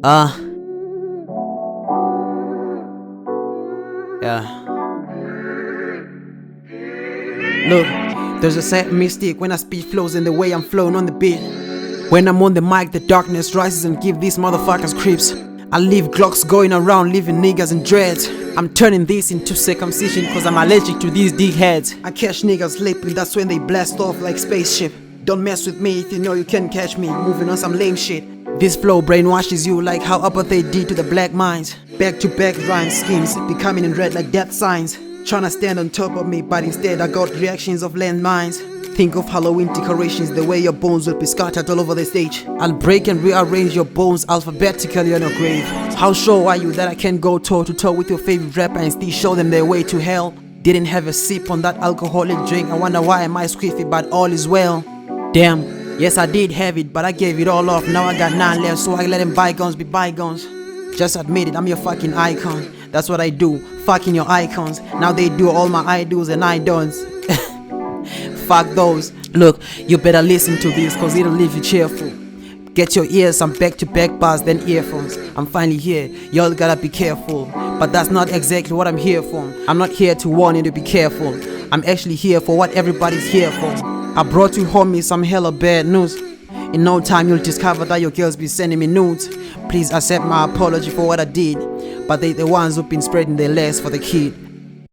Uh, yeah. Look, there's a sad mistake when I speech flows in the way I'm flowing on the beat. When I'm on the mic, the darkness rises and give these motherfuckers creeps. I leave Glocks going around, leaving niggas in dread. I'm turning this into circumcision cause I'm allergic to these dickheads. I catch niggas sleeping, that's when they blast off like spaceship. Don't mess with me if you know you can catch me moving on some lame shit. This flow brainwashes you like how apartheid did to the black minds. Back to back rhyme schemes, becoming in red like death signs. Tryna stand on top of me, but instead I got reactions of landmines. Think of Halloween decorations, the way your bones will be scattered all over the stage. I'll break and rearrange your bones alphabetically on your grave. How sure are you that I can go toe to toe with your favorite rapper and still show them their way to hell? Didn't have a sip on that alcoholic drink, I wonder why am I squiffy, but all is well. Damn, yes I did have it, but I gave it all off, now I got none left, so I let them bygones be bygones. Just admit it, I'm your fucking icon. That's what I do, fucking your icons. Now they do all my I do's and I don'ts. Fuck those. Look, you better listen to this cause it'll leave you cheerful. Get your ears some back-to-back bars then earphones. I'm finally here, y'all gotta be careful. But that's not exactly what I'm here for. I'm not here to warn you to be careful. I'm actually here for what everybody's here for. I brought you homies some hella bad news. In no time you'll discover that your girls be sending me nudes. Please accept my apology for what I did, but they the ones who've been spreading their legs for the kid.